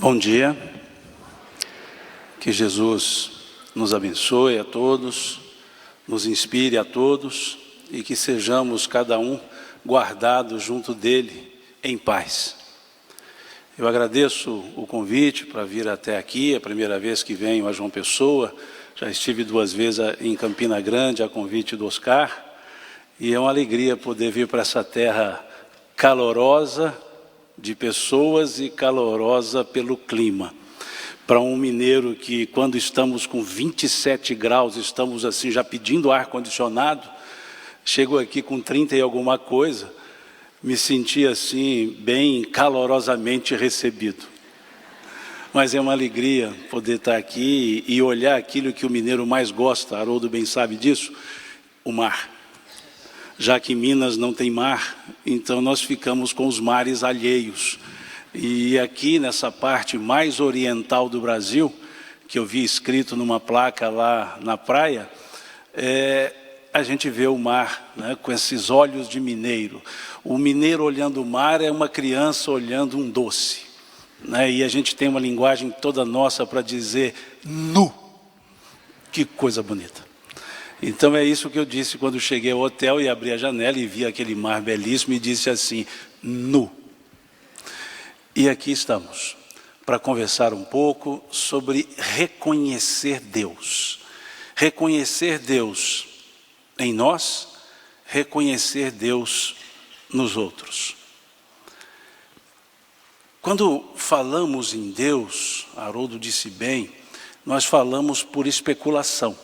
Bom dia, que Jesus nos abençoe a todos, nos inspire a todos e que sejamos cada um guardados junto dele em paz. Eu agradeço o convite para vir até aqui, é a primeira vez que venho a João Pessoa, já estive 2 vezes em Campina Grande a convite do Oscar, e é uma alegria poder vir para essa terra calorosa de pessoas e calorosa pelo clima. Para um mineiro que, quando estamos com 27 graus, estamos assim já pedindo ar-condicionado, chego aqui com 30 e alguma coisa, me senti assim bem calorosamente recebido. Mas é uma alegria poder estar aqui e olhar aquilo que o mineiro mais gosta, Haroldo bem sabe disso, o mar. Já que Minas não tem mar, então nós ficamos com os mares alheios. E aqui nessa parte mais oriental do Brasil, que eu vi escrito numa placa lá na praia, a gente vê o mar, né, com esses olhos de mineiro. O mineiro olhando o mar é uma criança olhando um doce, né, e a gente tem uma linguagem toda nossa para dizer nu. Que coisa bonita. Então é isso que eu disse quando cheguei ao hotel e abri a janela e vi aquele mar belíssimo e disse assim, nu. E aqui estamos, para conversar um pouco sobre reconhecer Deus. Reconhecer Deus em nós, reconhecer Deus nos outros. Quando falamos em Deus, Haroldo disse bem, nós falamos por especulação.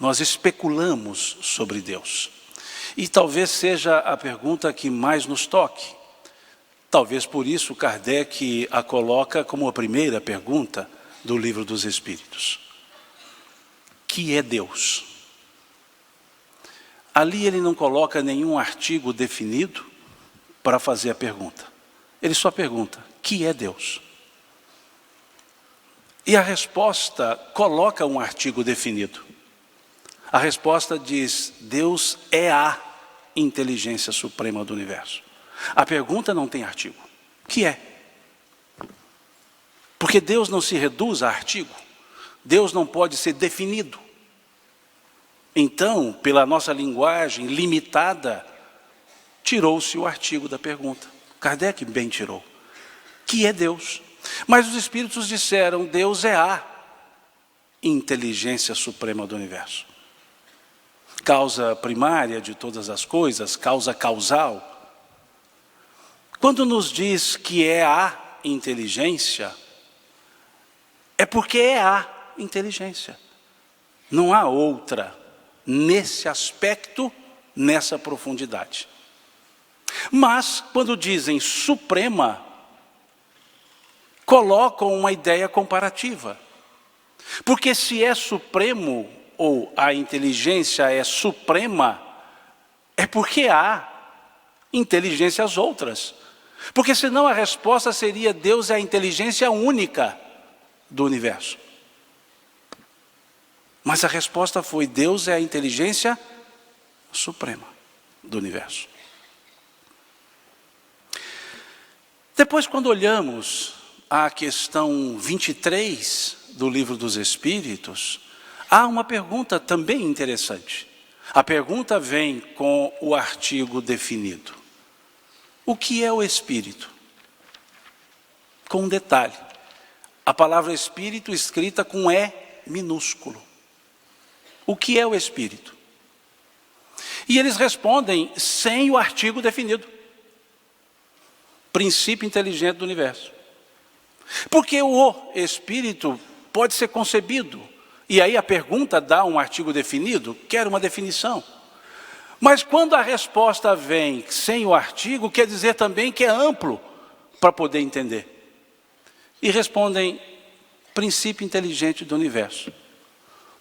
Nós especulamos sobre Deus. E talvez seja a pergunta que mais nos toque. Talvez por isso Kardec a coloca como a primeira pergunta do Livro dos Espíritos. Que é Deus? Ali ele não coloca nenhum artigo definido para fazer a pergunta. Ele só pergunta, que é Deus? E a resposta coloca um artigo definido. A resposta diz, Deus é a inteligência suprema do universo. A pergunta não tem artigo. Que é? Porque Deus não se reduz a artigo. Deus não pode ser definido. Então, pela nossa linguagem limitada, tirou-se o artigo da pergunta. Kardec bem tirou. Que é Deus? Mas os Espíritos disseram, Deus é a inteligência suprema do universo. Causa primária de todas as coisas, causa causal. Quando nos diz que é a inteligência, é porque é a inteligência. Não há outra nesse aspecto, nessa profundidade. Mas, quando dizem suprema, colocam uma ideia comparativa. Porque se é supremo, ou a inteligência é suprema, é porque há inteligências outras. Porque senão a resposta seria Deus é a inteligência única do universo. Mas a resposta foi Deus é a inteligência suprema do universo. Depois, quando olhamos a questão 23 do Livro dos Espíritos, há uma pergunta também interessante. A pergunta vem com o artigo definido. O que é o Espírito? Com um detalhe. A palavra Espírito escrita com E minúsculo. O que é o Espírito? E eles respondem sem o artigo definido. Princípio inteligente do universo. Porque o Espírito pode ser concebido. E aí a pergunta dá um artigo definido, quer uma definição. Mas quando a resposta vem sem o artigo, quer dizer também que é amplo para poder entender. E respondem, princípio inteligente do universo.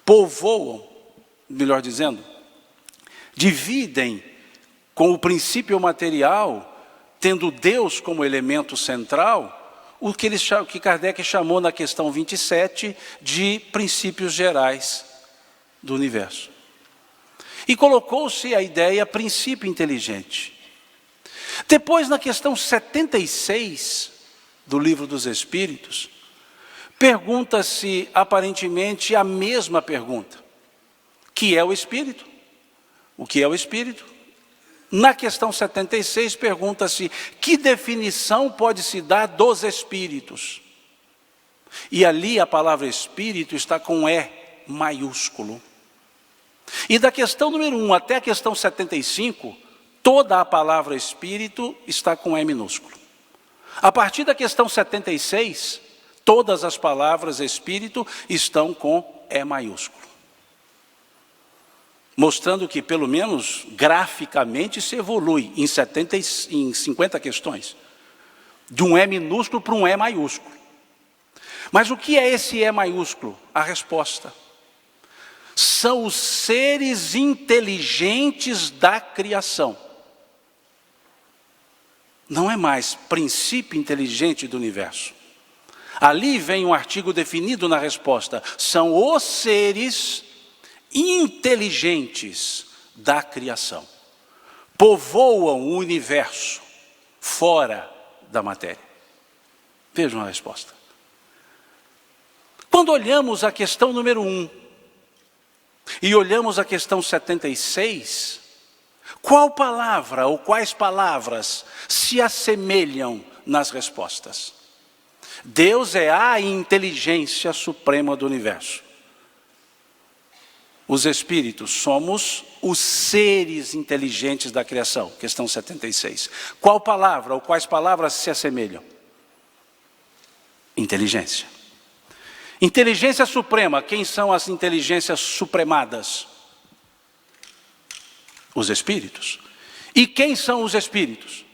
Povoam, melhor dizendo, dividem com o princípio material, tendo Deus como elemento central, o que Kardec chamou na questão 27 de princípios gerais do universo. E colocou-se a ideia princípio inteligente. Depois, na questão 76, do Livro dos Espíritos, pergunta-se aparentemente a mesma pergunta: que é o Espírito? O que é o Espírito? Na questão 76 pergunta-se: que definição pode-se dar dos Espíritos? E ali a palavra Espírito está com E maiúsculo. E da questão número 1 até a questão 75, toda a palavra Espírito está com E minúsculo. A partir da questão 76, todas as palavras Espírito estão com E maiúsculo. Mostrando que, pelo menos graficamente, se evolui em 50 questões. De um E minúsculo para um E maiúsculo. Mas o que é esse E maiúsculo? A resposta: são os seres inteligentes da criação. Não é mais princípio inteligente do universo. Ali vem um artigo definido na resposta: são os seres inteligentes da criação. Povoam o universo fora da matéria. Vejam a resposta. Quando olhamos a questão número 1 e olhamos a questão 76, qual palavra ou quais palavras se assemelham nas respostas? Deus é a inteligência suprema do universo. Os espíritos somos os seres inteligentes da criação, questão 76. Qual palavra ou quais palavras se assemelham? Inteligência. Inteligência suprema, quem são as inteligências supremadas? Os espíritos. E quem são os espíritos?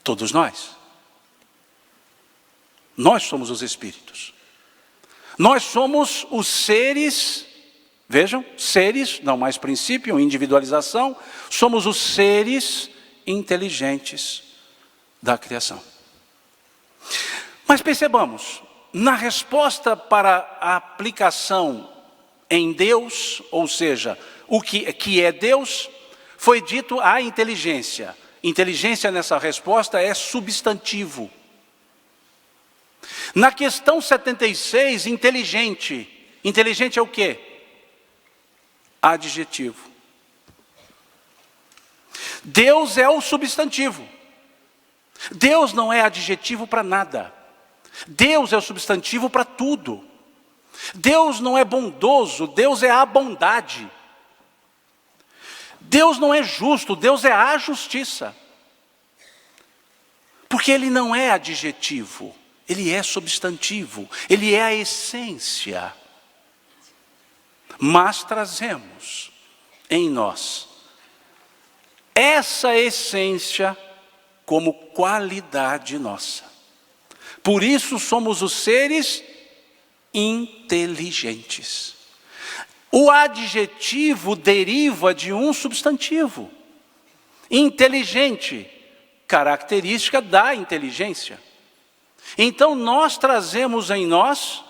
Todos nós. Nós somos os espíritos. Nós somos os seres, vejam, seres, não mais princípio, individualização, somos os seres inteligentes da criação. Mas percebamos, na resposta para a aplicação em Deus, ou seja, o que é Deus, foi dito a inteligência. Inteligência nessa resposta é substantivo. Na questão 76, inteligente. Inteligente é o quê? Adjetivo. Deus é o substantivo. Deus não é adjetivo para nada. Deus é o substantivo para tudo. Deus não é bondoso, Deus é a bondade. Deus não é justo, Deus é a justiça. Porque Ele não é adjetivo. Ele é substantivo, Ele é a essência. Mas trazemos em nós essa essência como qualidade nossa. Por isso somos os seres inteligentes. O adjetivo deriva de um substantivo. Inteligente, característica da inteligência. Então nós trazemos em nós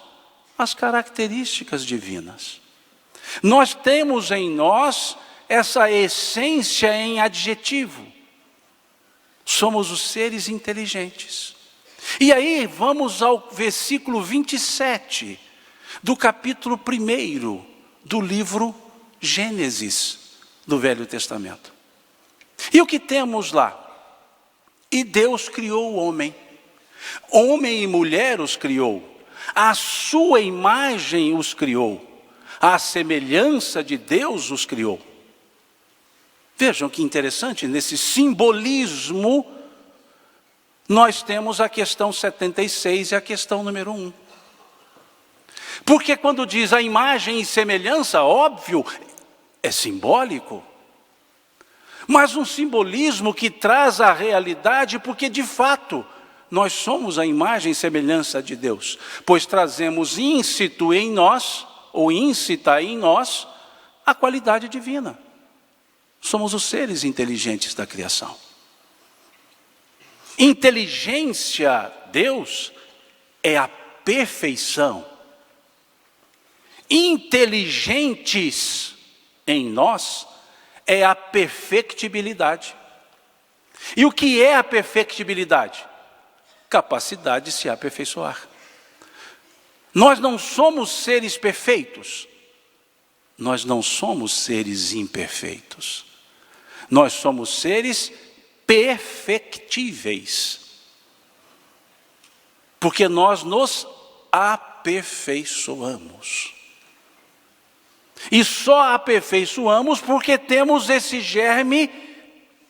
as características divinas. Nós temos em nós essa essência em adjetivo. Somos os seres inteligentes. E aí vamos ao versículo 27 do capítulo 1 do livro Gênesis do Velho Testamento. E o que temos lá? E Deus criou o homem. Homem e mulher os criou, à sua imagem os criou, à semelhança de Deus os criou. Vejam que interessante, nesse simbolismo, nós temos a questão 76 e a questão número 1. Porque quando diz a imagem e semelhança, óbvio, é simbólico. Mas um simbolismo que traz a realidade, porque de fato, nós somos a imagem e semelhança de Deus, pois trazemos íncito em nós, ou íncita em nós, a qualidade divina. Somos os seres inteligentes da criação. Inteligência, Deus, é a perfeição. Inteligentes em nós é a perfectibilidade. E o que é a perfectibilidade? capacidade de se aperfeiçoar. Nós não somos seres perfeitos. Nós não somos seres imperfeitos. Nós somos seres perfectíveis. Porque nós nos aperfeiçoamos. E só aperfeiçoamos porque temos esse germe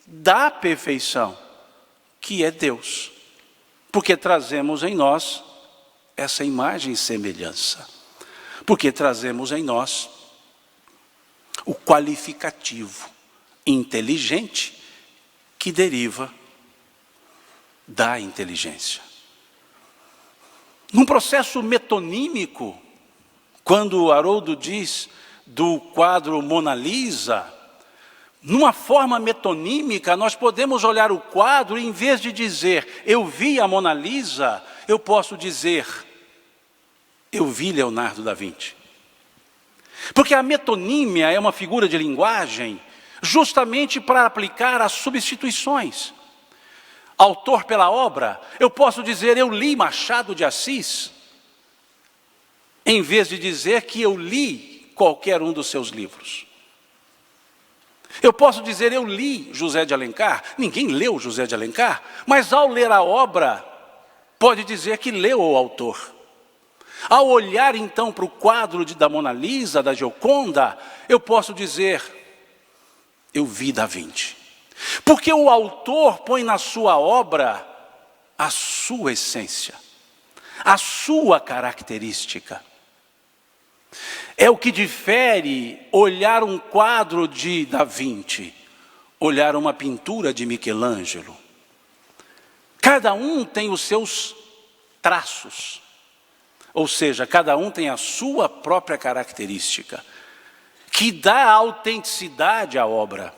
da perfeição, que é Deus. Porque trazemos em nós essa imagem e semelhança. Porque trazemos em nós o qualificativo inteligente que deriva da inteligência. Num processo metonímico, quando Haroldo diz do quadro Mona Lisa, numa forma metonímica, nós podemos olhar o quadro e, em vez de dizer, eu vi a Mona Lisa, eu posso dizer, eu vi Leonardo da Vinci. Porque a metonímia é uma figura de linguagem justamente para aplicar as substituições. Autor pela obra, eu posso dizer, eu li Machado de Assis, em vez de dizer que eu li qualquer um dos seus livros. Eu posso dizer, eu li José de Alencar, ninguém leu José de Alencar, mas ao ler a obra, pode dizer que leu o autor. Ao olhar então para o quadro da Mona Lisa, da Gioconda, eu posso dizer, eu vi Da Vinci. Porque o autor põe na sua obra a sua essência, a sua característica. É o que difere olhar um quadro de Da Vinci, olhar uma pintura de Michelangelo. Cada um tem os seus traços, ou seja, cada um tem a sua própria característica, que dá autenticidade à obra.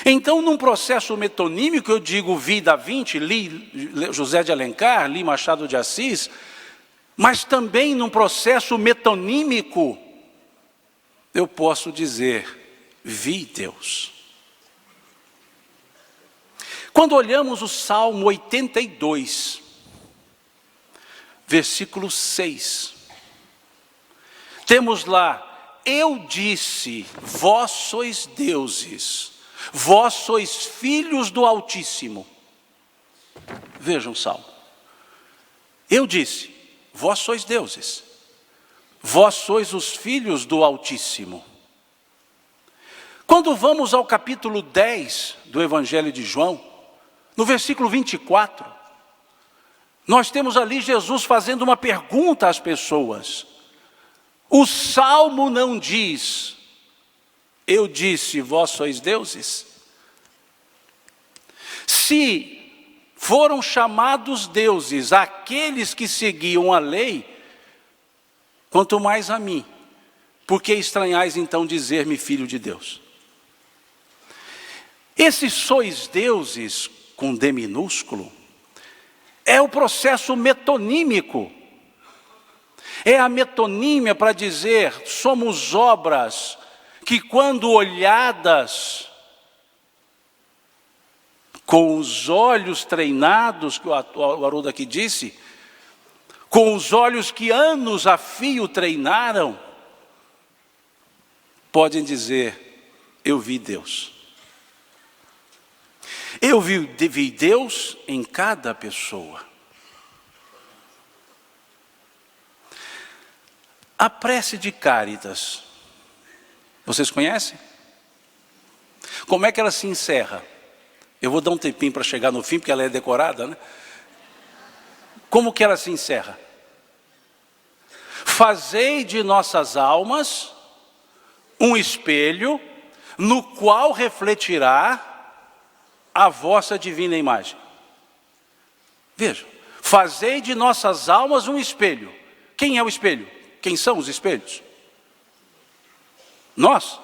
Então, num processo metonímico, eu digo, vi Da Vinci, li José de Alencar, li Machado de Assis, mas também num processo metonímico, eu posso dizer, vi Deus. Quando olhamos o Salmo 82, versículo 6, temos lá, eu disse, vós sois deuses, vós sois filhos do Altíssimo. Vejam o Salmo. Eu disse, vós sois deuses, vós sois os filhos do Altíssimo. Quando vamos ao capítulo 10 do Evangelho de João, no versículo 24, nós temos ali Jesus fazendo uma pergunta às pessoas. O Salmo não diz, eu disse, vós sois deuses? Se foram chamados deuses aqueles que seguiam a lei, quanto mais a mim, porque estranhais então dizer-me filho de Deus? Esses sois deuses, com D minúsculo, é o processo metonímico. É a metonímia para dizer, somos obras que quando olhadas com os olhos treinados, que o Haroldo aqui disse, com os olhos que anos a fio treinaram, podem dizer, eu vi Deus. Eu vi Deus em cada pessoa. A prece de Cáritas, vocês conhecem? Como é que ela se encerra? Eu vou dar um tempinho para chegar no fim, porque ela é decorada, né? Como que ela se encerra? Fazei de nossas almas um espelho no qual refletirá a vossa divina imagem. Vejam, fazei de nossas almas um espelho. Quem é o espelho? Quem são os espelhos? Nós.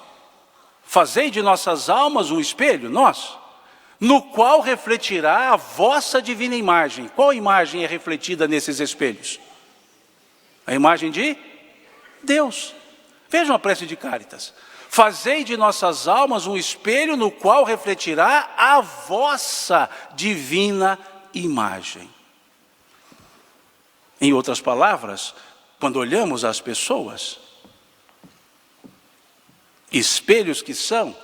Fazei de nossas almas um espelho, nós, no qual refletirá a vossa divina imagem. Qual imagem é refletida nesses espelhos? A imagem de Deus. Vejam a prece de Cáritas. Fazei de nossas almas um espelho no qual refletirá a vossa divina imagem. Em outras palavras, quando olhamos as pessoas, espelhos que são,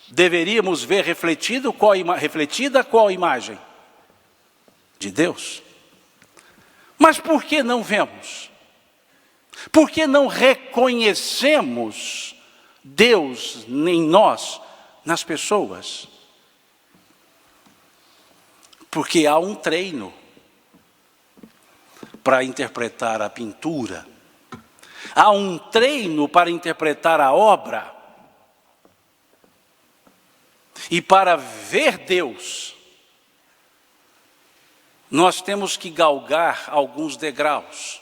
deveríamos ver refletida qual imagem? De Deus. Mas por que não vemos? Por que não reconhecemos Deus em nós, nas pessoas? Porque há um treino para interpretar a pintura. Há um treino para interpretar a obra. E para ver Deus, nós temos que galgar alguns degraus.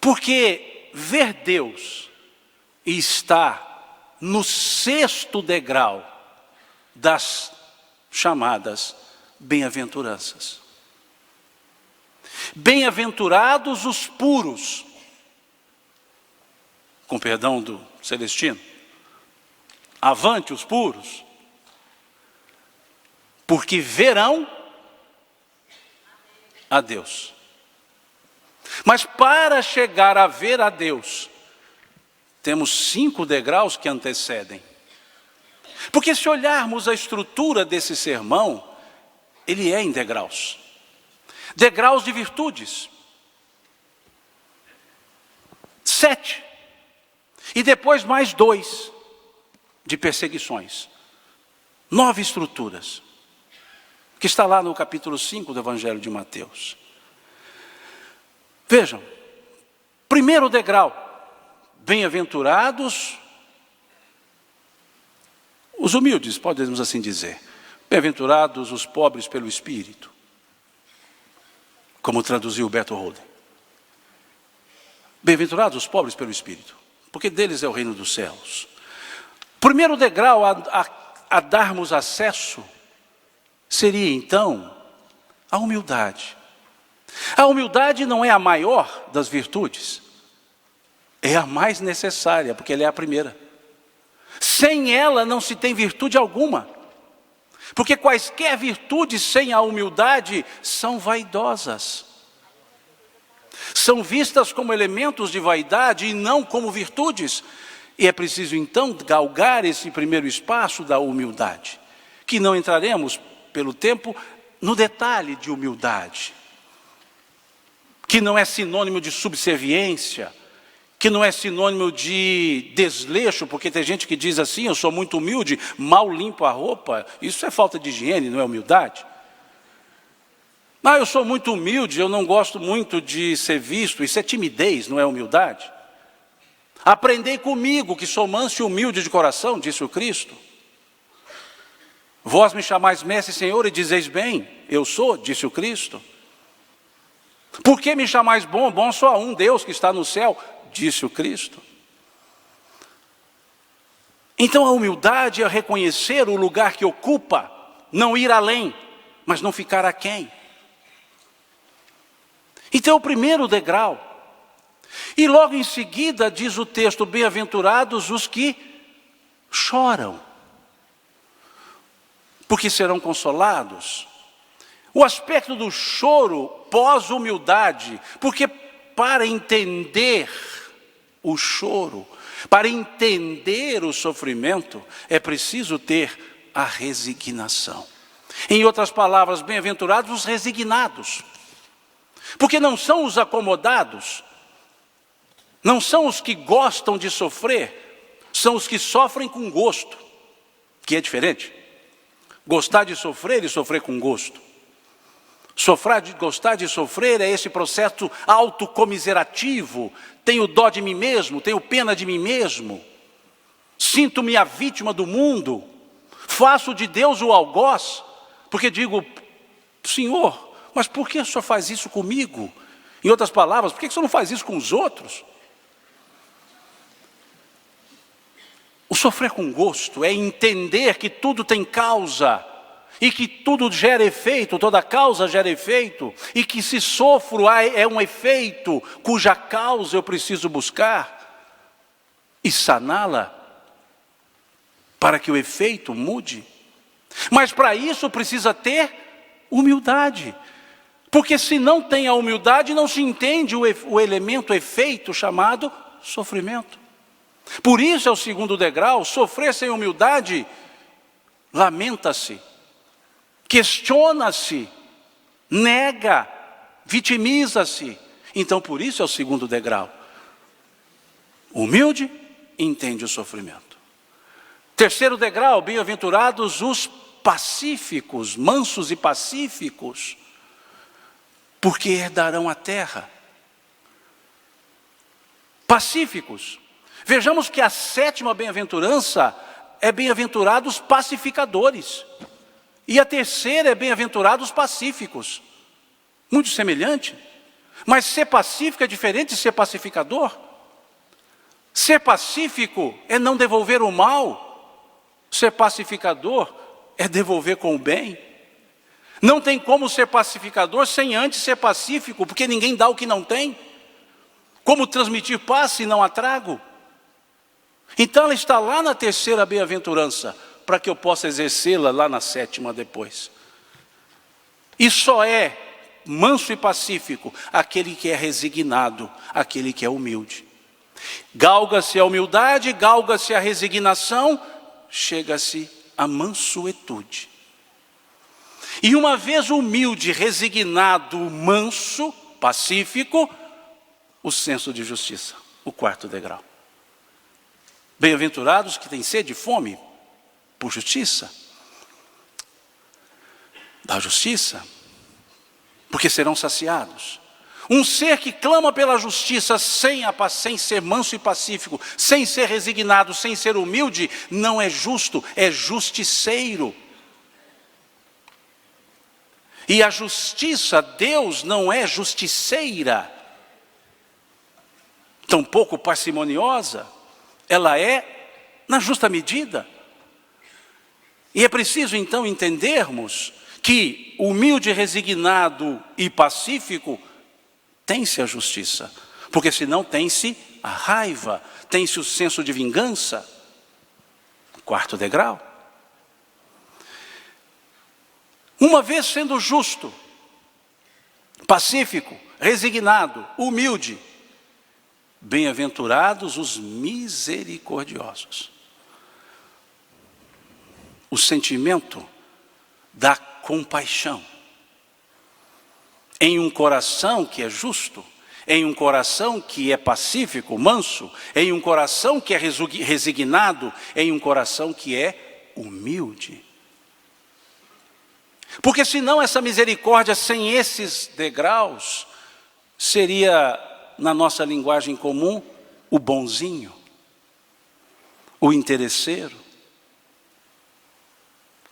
Porque ver Deus está no 6º degrau das chamadas bem-aventuranças. Bem-aventurados os puros, com perdão do Celestino, avante os puros, porque verão a Deus. Mas para chegar a ver a Deus, temos 5 degraus que antecedem. Porque se olharmos a estrutura desse sermão, ele é em degraus. Degraus de virtudes. 7. E depois mais 2 de perseguições. 9 estruturas. Que está lá no capítulo 5 do Evangelho de Mateus. Vejam, primeiro degrau, bem-aventurados os humildes, podemos assim dizer. Bem-aventurados os pobres pelo Espírito, como traduziu Berto Holden. Bem-aventurados os pobres pelo Espírito, porque deles é o reino dos céus. Primeiro degrau a darmos acesso seria então a humildade. A humildade não é a maior das virtudes, é a mais necessária, porque ela é a primeira. Sem ela não se tem virtude alguma, porque quaisquer virtudes sem a humildade são vaidosas. São vistas como elementos de vaidade e não como virtudes. E é preciso então galgar esse primeiro espaço da humildade, que não entraremos pelo tempo no detalhe de humildade, que não é sinônimo de subserviência, que não é sinônimo de desleixo, porque tem gente que diz assim, eu sou muito humilde, mal limpo a roupa, isso é falta de higiene, não é humildade. Eu sou muito humilde, eu não gosto muito de ser visto, isso é timidez, não é humildade. Aprendei comigo, que sou manso e humilde de coração, disse o Cristo. Vós me chamais mestre e Senhor e dizeis bem, eu sou, disse o Cristo. Por que me chamais bom? Bom só há um Deus que está no céu, disse o Cristo. Então a humildade é reconhecer o lugar que ocupa, não ir além, mas não ficar aquém. Então o primeiro degrau. E logo em seguida diz o texto, bem-aventurados os que choram, porque serão consolados. O aspecto do choro pós-humildade, porque para entender o choro, para entender o sofrimento, é preciso ter a resignação. Em outras palavras, bem-aventurados os resignados, porque não são os acomodados, não são os que gostam de sofrer, são os que sofrem com gosto, que é diferente. Gostar de sofrer e sofrer com gosto. Gostar de sofrer é esse processo autocomiserativo. Tenho dó de mim mesmo, tenho pena de mim mesmo. Sinto-me a vítima do mundo. Faço de Deus o algoz, porque digo, Senhor, mas por que o Senhor faz isso comigo? Em outras palavras, por que o Senhor não faz isso com os outros? O sofrer com gosto é entender que tudo tem causa, e que tudo gera efeito, toda causa gera efeito, e que se sofro é um efeito cuja causa eu preciso buscar e saná-la para que o efeito mude. Mas para isso precisa ter Humildade. Porque se não tem a humildade, não se entende o elemento, o efeito chamado sofrimento. Por isso é o segundo degrau: sofrer sem humildade, lamenta-se, questiona-se, nega, vitimiza-se. Então por isso é o segundo degrau. Humilde, entende o sofrimento. Terceiro degrau: bem-aventurados os pacíficos, mansos e pacíficos, porque herdarão a terra. Pacíficos. Vejamos que a sétima bem-aventurança é bem-aventurados pacificadores. E a terceira é bem-aventurados pacíficos. Muito semelhante. Mas ser pacífico é diferente de ser pacificador. Ser pacífico é não devolver o mal. Ser pacificador é devolver com o bem. Não tem como ser pacificador sem antes ser pacífico, porque ninguém dá o que não tem. Como transmitir paz se não há trago? Então ela está lá na terceira bem-aventurança, para que eu possa exercê-la lá na sétima depois. E só é manso e pacífico aquele que é resignado, aquele que é humilde. Galga-se a humildade, galga-se a resignação, chega-se a mansuetude. E uma vez humilde, resignado, manso, pacífico, o senso de justiça, o quarto degrau. Bem-aventurados que têm sede e fome por justiça, da justiça, porque serão saciados. Um ser que clama pela justiça sem ser manso e pacífico, sem ser resignado, sem ser humilde, não é justo, é justiceiro. E a justiça, Deus não é justiceira, tampouco parcimoniosa, ela é na justa medida. E é preciso então entendermos que humilde, resignado e pacífico tem-se a justiça, porque senão tem-se a raiva, tem-se o senso de vingança. Quarto degrau. Uma vez sendo justo, pacífico, resignado, humilde, bem-aventurados os misericordiosos. O sentimento da compaixão em um coração que é justo, em um coração que é pacífico, manso, em um coração que é resignado, em um coração que é humilde. Porque senão essa misericórdia sem esses degraus seria, na nossa linguagem comum, o bonzinho, o interesseiro.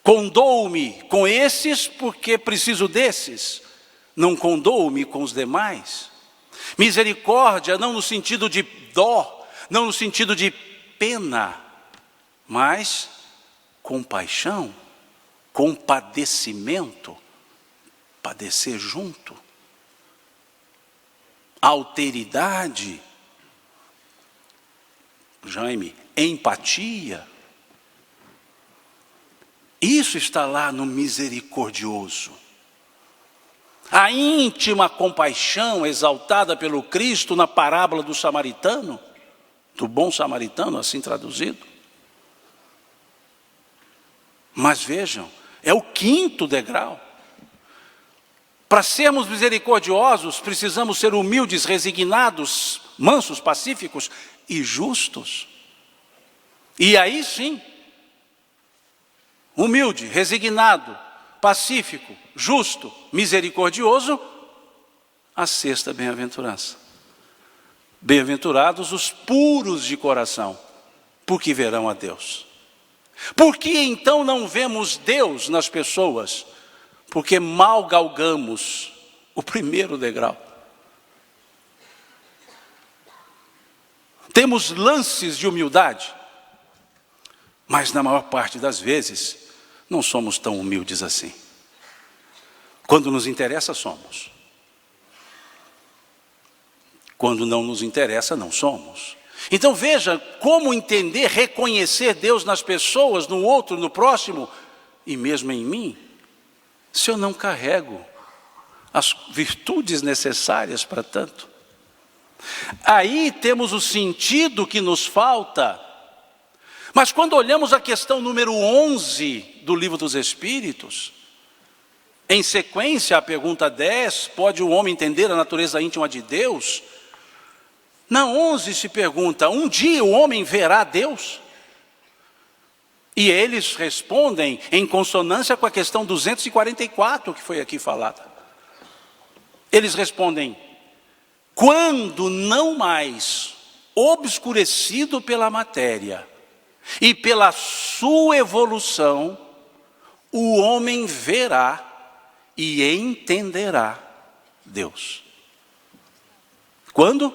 Condoo-me com esses porque preciso desses, não condoo-me com os demais. Misericórdia não no sentido de dó, não no sentido de pena, mas compaixão, compadecimento, padecer junto. Alteridade, Jaime, empatia. Isso está lá no misericordioso. A íntima compaixão exaltada pelo Cristo na parábola do samaritano, do bom samaritano, assim traduzido. Mas vejam, é o quinto degrau. Para sermos misericordiosos, precisamos ser humildes, resignados, mansos, pacíficos e justos. E aí sim, humilde, resignado, pacífico, justo, misericordioso, a sexta bem-aventurança. Bem-aventurados os puros de coração, porque verão a Deus. Por que então não vemos Deus nas pessoas? Porque mal galgamos o primeiro degrau. Temos lances de humildade, mas na maior parte das vezes não somos tão humildes assim. Quando nos interessa, somos. Quando não nos interessa, não somos. Então veja como entender, reconhecer Deus nas pessoas, no outro, no próximo e mesmo em mim, se eu não carrego as virtudes necessárias para tanto? Aí temos o sentido que nos falta. Mas quando olhamos a questão número 11 do Livro dos Espíritos, em sequência à pergunta 10, pode o homem entender a natureza íntima de Deus? Na 11 se pergunta, um dia o homem verá Deus? E eles respondem em consonância com a questão 244 que foi aqui falada. Eles respondem, quando não mais obscurecido pela matéria e pela sua evolução, o homem verá e entenderá Deus. Quando?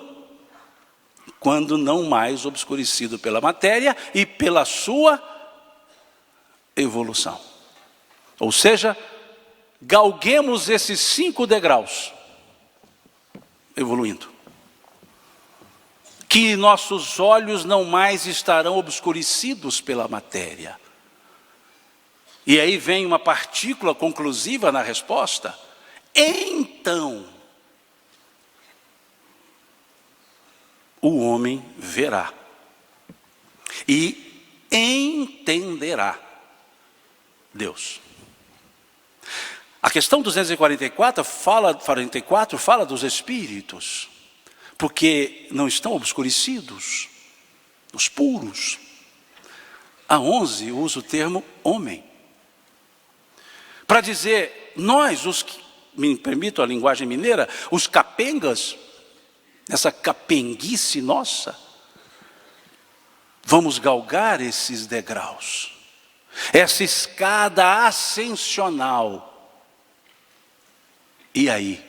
Quando não mais obscurecido pela matéria e pela sua evolução. Ou seja, galguemos esses 5 degraus, evoluindo. Que nossos olhos não mais estarão obscurecidos pela matéria. E aí vem uma partícula conclusiva na resposta. Então, o homem verá e entenderá Deus. A questão 244 fala dos espíritos, porque não estão obscurecidos, os puros. A 11 usa o termo homem, para dizer, nós, os que, me permito a linguagem mineira, os capengas, essa capenguice nossa, vamos galgar esses degraus, essa escada ascensional. E aí,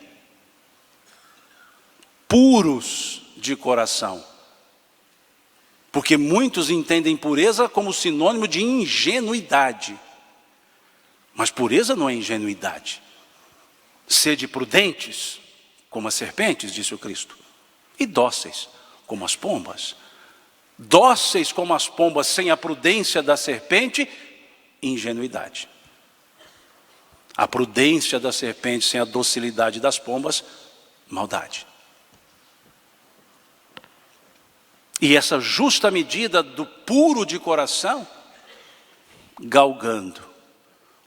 puros de coração, porque muitos entendem pureza como sinônimo de ingenuidade, mas pureza não é ingenuidade. Sede prudentes, como as serpentes, disse o Cristo, e dóceis, como as pombas. Dóceis como as pombas, sem a prudência da serpente, ingenuidade. A prudência da serpente sem a docilidade das pombas, maldade. E essa justa medida do puro de coração, galgando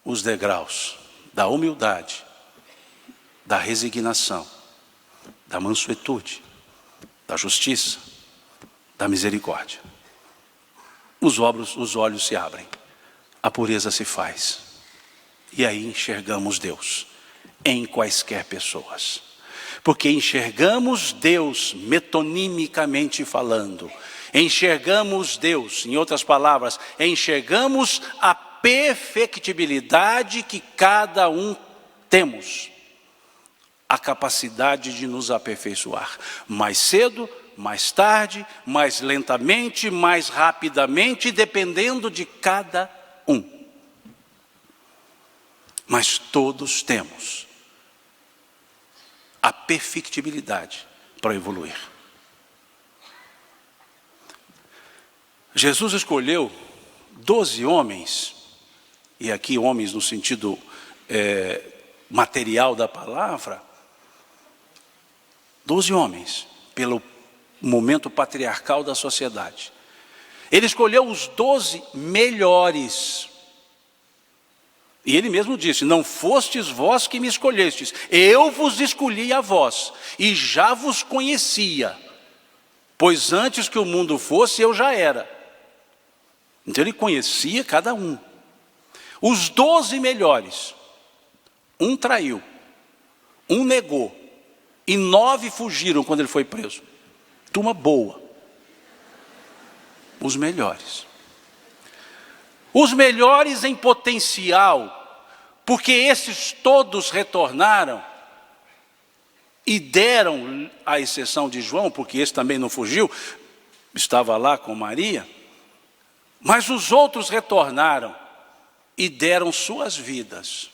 os degraus da humildade, da resignação, da mansuetude, da justiça, da misericórdia. Os olhos se abrem, a pureza se faz. E aí enxergamos Deus em quaisquer pessoas. Porque enxergamos Deus metonimicamente falando. Enxergamos Deus, em outras palavras, enxergamos a perfectibilidade que cada um temos. A capacidade de nos aperfeiçoar. Mais cedo, mais tarde, mais lentamente, mais rapidamente, dependendo de cada um. Mas todos temos a perfectibilidade para evoluir. Jesus escolheu 12 homens, e aqui homens no sentido material da palavra, 12 homens, pelo momento patriarcal da sociedade. Ele escolheu os 12 melhores. E ele mesmo disse, não fostes vós que me escolhestes, eu vos escolhi a vós, e já vos conhecia, pois antes que o mundo fosse, eu já era. Então ele conhecia cada um. Os 12 melhores, um traiu, um negou, e 9 fugiram quando ele foi preso. Turma boa. Os melhores. Os melhores em potencial, porque esses todos retornaram e deram, à exceção de João, porque esse também não fugiu, estava lá com Maria, mas os outros retornaram e deram suas vidas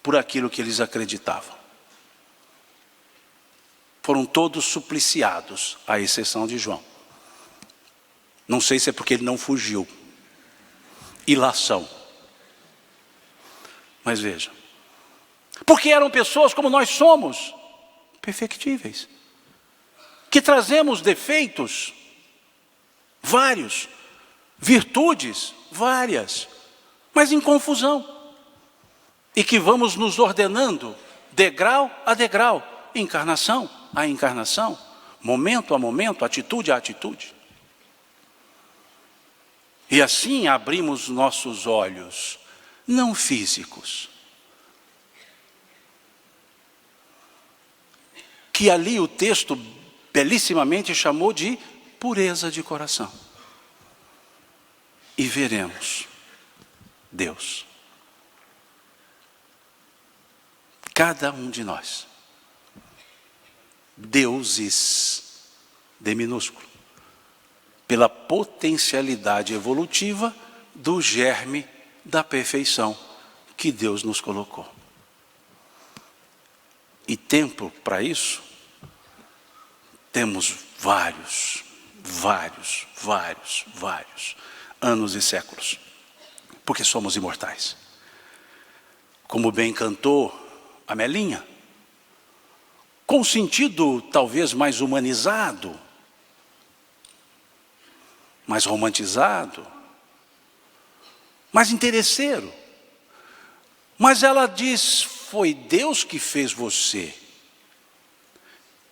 por aquilo que eles acreditavam. Foram todos supliciados, à exceção de João. Não sei se é porque ele não fugiu. Ilação. Mas veja, porque eram pessoas como nós somos, perfectíveis, que trazemos defeitos vários, virtudes várias, mas em confusão, e que vamos nos ordenando degrau a degrau, encarnação a encarnação, momento a momento, atitude a atitude. E assim abrimos nossos olhos, não físicos, que ali o texto belíssimamente chamou de pureza de coração. E veremos Deus. Cada um de nós. Deuses, D minúsculo. Pela potencialidade evolutiva do germe da perfeição que Deus nos colocou. E tempo para isso, temos vários anos e séculos, porque somos imortais. Como bem cantou a Melinha, com sentido talvez mais humanizado, mais romantizado, mais interesseiro. Mas ela diz, foi Deus que fez você.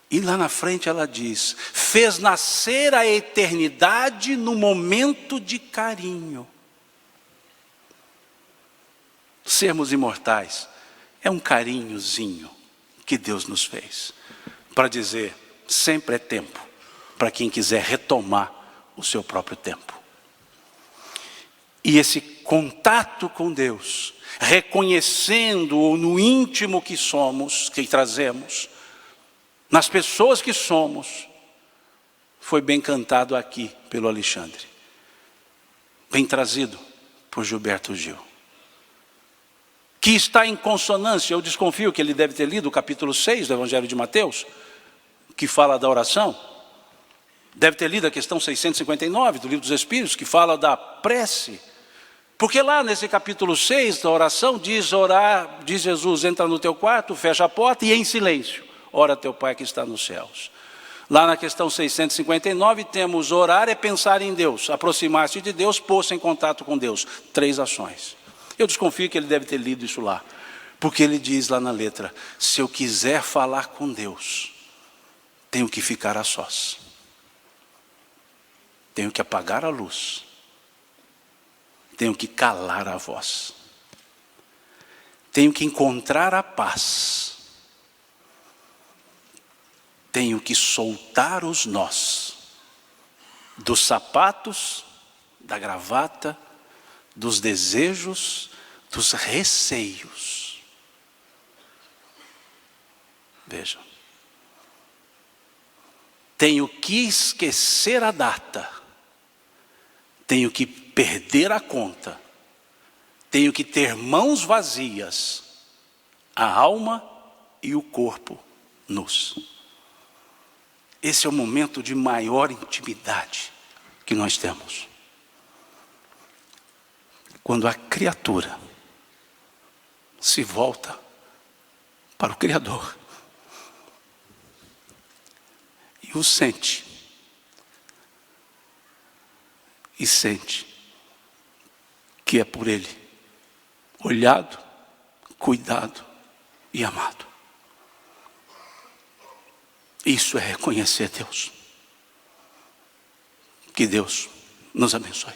E lá na frente ela diz, fez nascer a eternidade no momento de carinho. Sermos imortais é um carinhozinho que Deus nos fez, para dizer, sempre é tempo, para quem quiser retomar o seu próprio tempo. E esse contato com Deus, reconhecendo-o no íntimo que somos, que trazemos, nas pessoas que somos, foi bem cantado aqui pelo Alexandre, bem trazido por Gilberto Gil, que está em consonância, eu desconfio que ele deve ter lido o capítulo 6 do Evangelho de Mateus, que fala da oração, deve ter lido a questão 659 do Livro dos Espíritos, que fala da prece, porque lá nesse capítulo 6 da oração, diz Jesus, entra no teu quarto, fecha a porta e em silêncio, ora teu Pai que está nos céus. Lá na questão 659 temos orar é pensar em Deus, aproximar-se de Deus, pôr-se em contato com Deus. 3 ações. Eu desconfio que ele deve ter lido isso lá, porque ele diz lá na letra, se eu quiser falar com Deus, tenho que ficar a sós. Tenho que apagar a luz. Tenho que calar a voz. Tenho que encontrar a paz. Tenho que soltar os nós dos sapatos, da gravata, dos desejos, dos receios. Vejam. Tenho que esquecer a data. Tenho que perder a conta. Tenho que ter mãos vazias, a alma e o corpo nus. Esse é o momento de maior intimidade que nós temos. Quando a criatura se volta para o Criador e o sente, e sente que é por Ele olhado, cuidado e amado. Isso é reconhecer Deus. Que Deus nos abençoe.